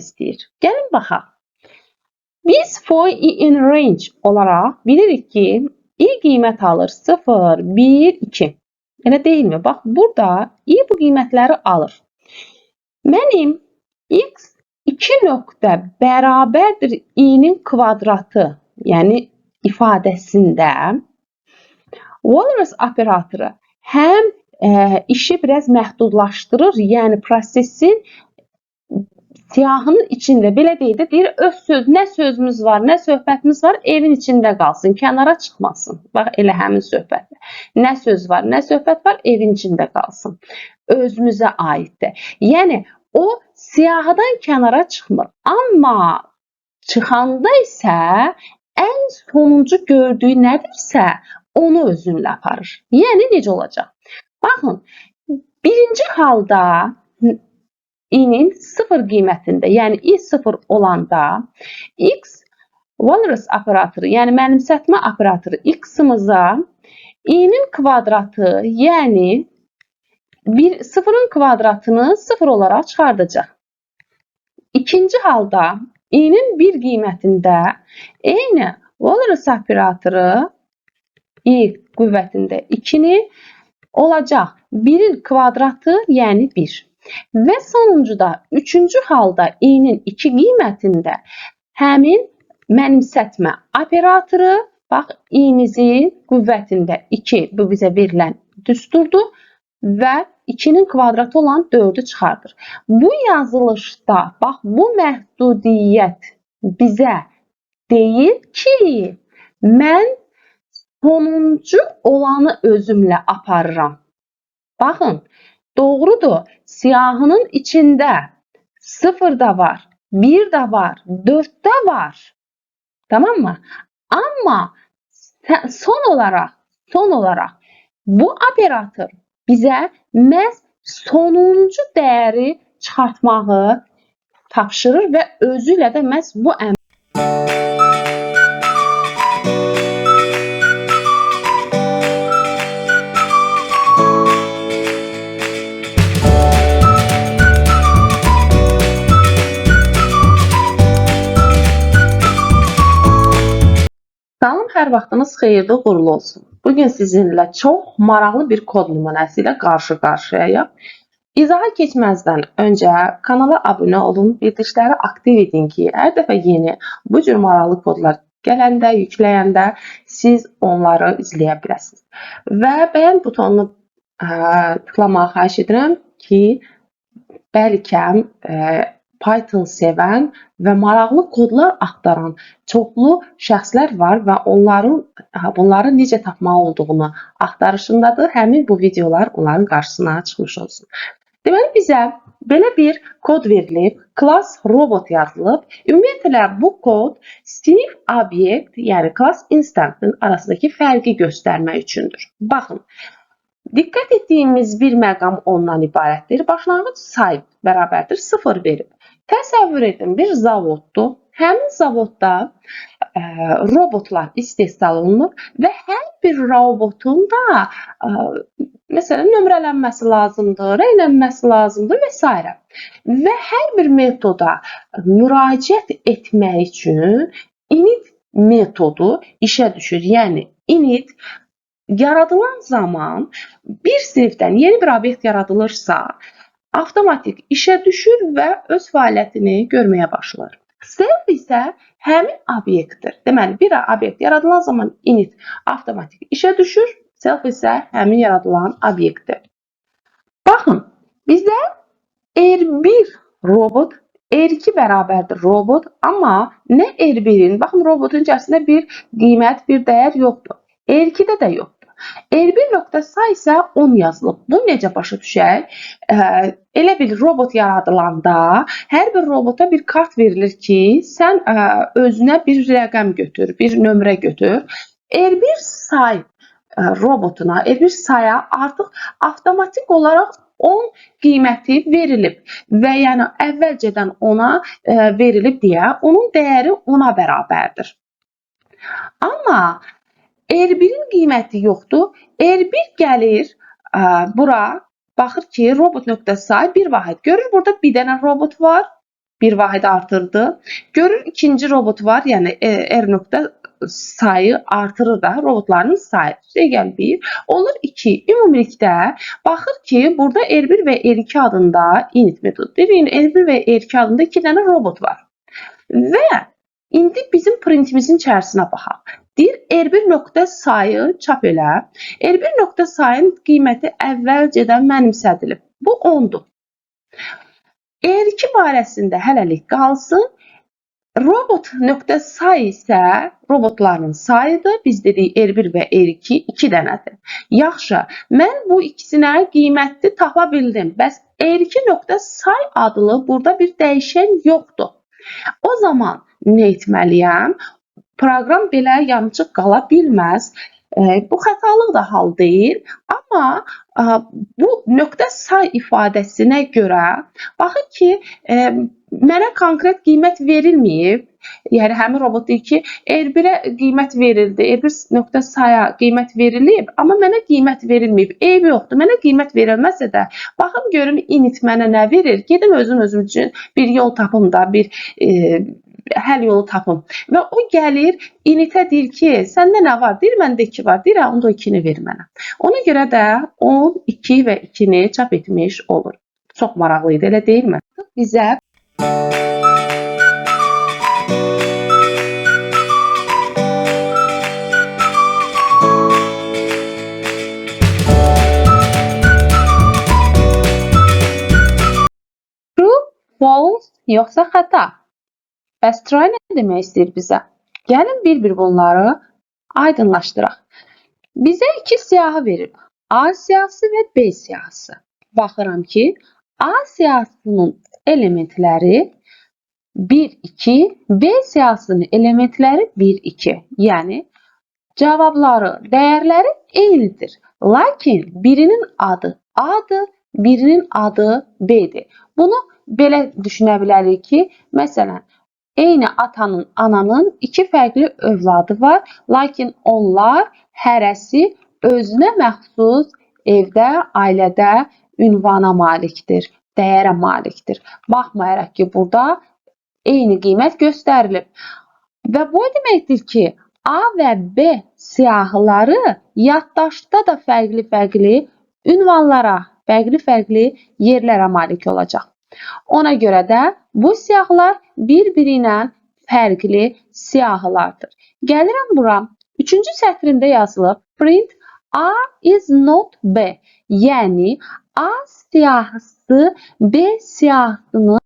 istəyir. Gəlin baxaq. Biz for i in range olaraq bilirik ki, i qiymət alır 0, 1, 2. Elə deyilmi? Bax, burada i bu qiymətləri alır. Mənim x 2 nöqtə bərabərdir i-nin kvadratı, yəni ifadəsində Walras operatoru həm işi biraz məhdudlaşdırır, yəni prosesin siyahının içində, belə deyir, öz söz, nə sözümüz var, nə söhbətimiz var, evin içində qalsın, kənara çıxmasın. Bax, elə həmin söhbətdir. Nə söz var, nə söhbət var, evin içində qalsın. Özümüzə aiddir. Yəni, o siyahıdan kənara çıxmır. Amma çıxanda isə ən sonuncu gördüyü nədirsə, onu özünlə aparır. Yəni, necə olacaq? Baxın, birinci halda i-nin 0 qiymətində, yəni i 0 olanda x Walras operatoru, yəni mənimsətmə operatoru x-imıza i-nin kvadratı, yəni 0-ın kvadratını 0 olaraq çıxardacaq. İkinci halda i-nin 1 qiymətində eyni Walras operatoru i qüvvətində 2-ni olacaq. 1-in kvadratı, yəni 1. Və sonuncuda, üçüncü halda i-nin 2 qiymətində həmin mənimsətmə operatoru, bax, i-nimizin qüvvətində 2, bu bizə verilən düsturdur və 2-nin kvadratı olan 4-ü çıxardır. Bu yazılışda, bax, bu məhdudiyyət bizə deyir ki, mən sonuncu olanı özümlə aparıram. Baxın, doğrudur, siyahının içində 0 da var, 1 də var, 4 də var. Tamam mı? Amma son olaraq bu operator bizə məhz sonuncu dəyəri çıxartmağı tapşırır və özü ilə də məhz bu əmr. Salam, hər vaxtınız xeyirli, uğurlu olsun. Bugün sizinlə çox maraqlı bir kod nümunəsi ilə qarşı-qarşıyayıq. İzaha keçməzdən öncə kanala abunə olun, bildirişləri aktiv edin ki, hər dəfə yeni bu cür maraqlı kodlar gələndə, yükləyəndə siz onları izləyə biləsiniz. Və bəyən butonunu tıklamağı xahiş edirəm ki, bəlkə Python sevən və maraqlı kodlar axtaran çoxlu şəxslər var və bunları necə tapmaq olduğunu axtarışındadır. Həmin bu videolar onların qarşısına çıxmış olsun. Deməli, bizə belə bir kod verilib, class robot yazılıb. Ümumiyyətlə, bu kod sinif obyekt, yəni class instantın arasındakı fərqi göstərmək üçündür. Baxın. Diqqət etdiyimiz bir məqam ondan ibarətdir. Başlanğıc say bərabərdir 0 verib. Təsəvvür edin, bir zavoddur. Həmin zavodda robotlar istehsal olunur və hər bir robotun da məsələn, nömrələnməsi lazımdır, rəylənməsi lazımdır və s. Və hər bir metoda müraciət etmək üçün init metodu işə düşür. Yəni, init yaradılan zaman bir sinifdən yeni bir obyekt yaradılırsa, avtomatik işə düşür və öz fəaliyyətini görməyə başlar. Self isə həmin obyektdir. Deməli, bir obyekt yaradılan zaman init avtomatik işə düşür, self isə həmin yaradılan obyektdir. Baxın, bizdə R1 robot, R2 bərabərdir robot, amma nə R1-in, baxın, robotun içərisində bir qiymət, bir dəyər yoxdur. R2-də də yoxdur. R1.say isə 10 yazılıb. Bunu necə başa düşək? Elə bir robot yaradılanda hər bir robota bir kart verilir ki, sən özünə bir rəqəm götür, bir nömrə götür. R1 say robotuna, R1 saya artıq avtomatik olaraq 10 qiyməti verilib və yəni əvvəlcədən ona verilib deyə onun dəyəri 10-a bərabərdir. Amma R1-in qiyməti yoxdur. R1 gəlir bura, baxır ki, robot.say bir vahid. Görür, burada bir dənə robot var. bir vahid artırdı. Görür ikinci robot var, yəni R nöqtə sayı artırır da robotların sayı. Üstəgəl 1 olur 2. Ümumilikdə baxır ki, burada R1 və R2 adında init metodu. Deyin R1 və R2 adında 2 dənə robot var. Və indi bizim printimizin içərisinə baxaq. Deyir R1 nöqtə sayı çap elə. R1 nöqtə sayının qiyməti əvvəlcədən mənimsədilib. Bu 10-dur. R2 barəsində hələlik qalsın. Robot nöqtə say isə robotların sayıdır. Biz dedik R1 və R2 2 dənədir. Yaxşı, mən bu ikisinə qiymətli tapa bildim. Bəs R2 nöqtə say adlı burada bir dəyişən yoxdur. O zaman nə etməliyəm? Proqram belə yarımçıq qala bilməz. Bu xətalıq da hal deyil. Amma bu nöqtə say ifadəsinə görə baxın ki, mənə konkret qiymət verilməyib. Yəni həmin robot deyir ki, R1-ə qiymət verildi. R1 nöqtə saya qiymət verilib, amma mənə qiymət verilməyib. Eybi yoxdur. Mənə qiymət verilməsə də, baxın görün init mənə nə verir? Gedim özüm üçün bir yol tapım da, bir həll yolu tapım. Və o gəlir, initə deyir ki, səndə nə var? Deyir, məndə 2 var. Deyir, onda 2-ni ver mənə. Ona görə də 10, 2 və 2-ni çap etmiş olur. Çox maraqlı idi, elə deyilmi? Bizə true, false, yoxsa xəta? Bəs try nə demək istəyir bizə? Gəlin bir-bir bunları aydınlaşdıraq. Bizə 2 siyahı verib. A siyahısı və B siyahısı. Baxıram ki, A siyahısının elementləri 1, 2, B siyahısının elementləri 1, 2. Yəni, cavabları, dəyərləri eynidir. Lakin birinin adı A-dır, birinin adı B-dir. Bunu belə düşünə bilərik ki, məsələn, eyni atanın, ananın 2 fərqli övladı var, lakin onlar hərəsi özünə məxsus evdə, ailədə ünvana malikdir, dəyərə malikdir. Baxmayaraq ki, burada eyni qiymət göstərilib. Və bu deməkdir ki, A və B siyahıları yaddaşda da fərqli-fərqli ünvanlara, fərqli-fərqli yerlərə malik olacaq. Ona görə də bu siyahılar bir-biri ilə fərqli siyahılardır. Gəlirəm bura. 3-cü sətrimdə yazılıb print A is not B. Yəni A siyahısı B siyahısının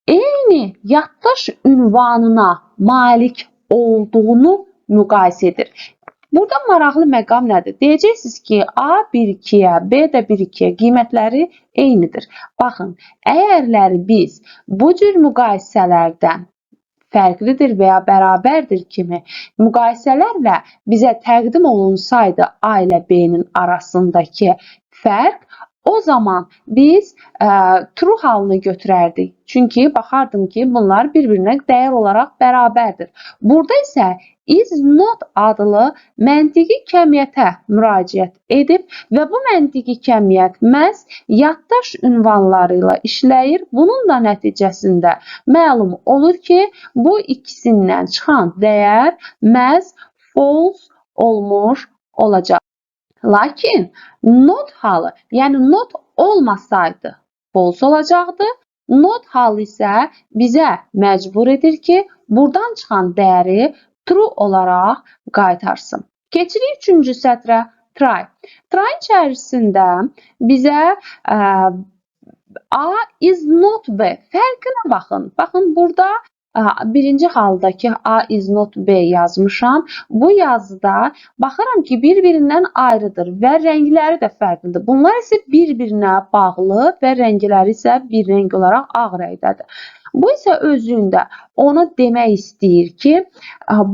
eyni yaddaş ünvanına malik olduğunu müqayisə edir. Burada maraqlı məqam nədir? Deyəcəksiniz ki, A 1-2-yə, B də 1-2-yə qiymətləri eynidir. Baxın, əgərləri biz bu cür müqayisələrdən fərqlidir və ya bərabərdir kimi müqayisələrlə bizə təqdim olunsaydı A ilə B-nin arasındakı fərq, o zaman biz true halını götürərdik. Çünki baxardım ki, bunlar bir-birinə dəyər olaraq bərabərdir. Burada isə is not adlı məntiqi kəmiyyətə müraciət edib və bu məntiqi kəmiyyət məhz yaddaş ünvanları ilə işləyir. Bunun da nəticəsində məlum olur ki, bu ikisindən çıxan dəyər məhz false olmuş olacaq. Lakin not halı, yəni not olmasaydı false olacaqdı. Not halı isə bizə məcbur edir ki, buradan çıxan dəyəri true olaraq qaytarsın. Keçirik 3-cü sətrə. Try. Try içərisində bizə A is not B fərqinə baxın. Baxın, burada birinci haldakı A is not B yazmışam. Bu yazıda baxıram ki, bir-birindən ayrıdır və rəngləri də fərqlidir. Bunlar isə bir-birinə bağlı və rəngləri isə bir rəng olaraq ağ rəngdədir. Bu isə özündə onu demək istəyir ki,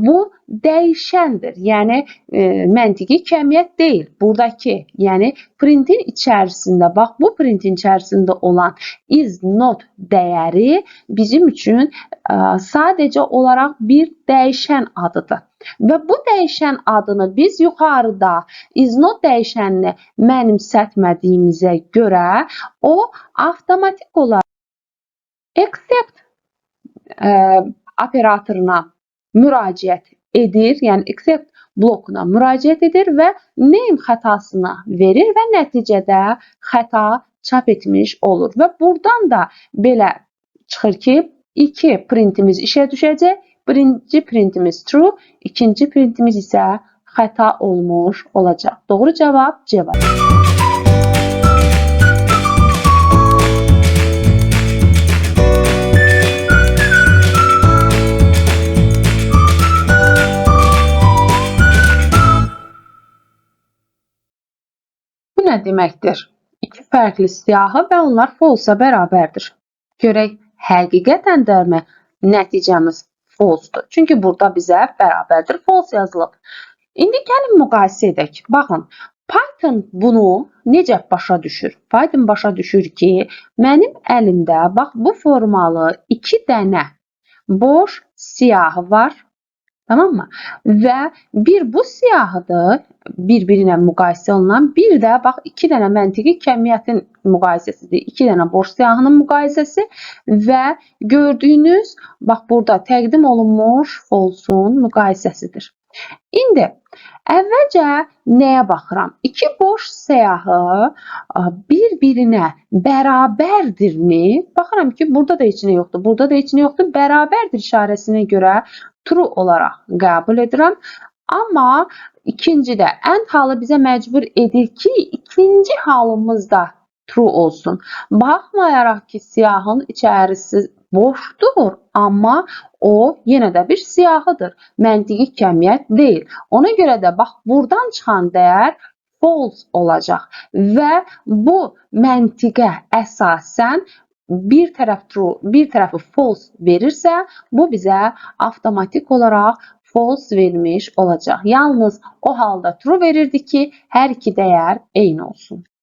bu dəyişəndir. Yəni, məntiqi kəmiyyət deyil. Buradakı, yəni printin içərisində, bax bu printin içərisində olan is not dəyəri bizim üçün sadəcə olaraq bir dəyişən adıdır. Və bu dəyişən adını biz yuxarıda is not dəyişənini mənimsətmədiyimizə görə o avtomatik olaraq except operatoruna müraciət edir, yəni except blokuna müraciət edir və name xətasını verir və nəticədə xəta çap etmiş olur. Və buradan da belə çıxır ki, iki printimiz işə düşəcək. Birinci printimiz true, ikinci printimiz isə xəta olmuş olacaq. Doğru cavab C variantı. Bu nə deməkdir? İki fərqli siyahı və onlar false-a bərabərdir. Görək, həqiqətən dərmi nəticəmiz false-dur? Çünki burada bizə bərabərdir false yazılıb. İndi gəlin müqayisə edək. Baxın, Python bunu necə başa düşür? Python başa düşür ki, mənim əlimdə bax bu formalı 2 dənə boş siyahı var. Tamam mı? Və bir bu siyahıdır, bir-biri ilə müqayisə olunan, bir də bax 2 dənə məntiqi kəmiyyətin müqayisəsidir. 2 dənə boş siyahının müqayisəsi və gördüyünüz bax burada təqdim olunmuş false-un müqayisəsidir. İndi əvvəlcə nəyə baxıram? 2 boş siyahı bir-birinə bərabərdirmi? Baxıram ki, burada da heç nə yoxdur, burada da heç nə yoxdur. Bərabərdir işarəsinə görə true olaraq qəbul edirəm. Amma ikincidə end halı bizə məcbur edir ki, ikinci halımız da true olsun. Baxmayaraq ki, siyahının içərisi boşdur, amma o yenə də bir siyahıdır. Məntiqi kəmiyyət deyil. Ona görə də bax buradan çıxan dəyər false olacaq və bu məntiqə əsasən bir tərəf true, bir tərəfi false verirsə, bu bizə avtomatik olaraq false vermiş olacaq. Yalnız o halda true verirdi ki, hər iki dəyər eyni olsun.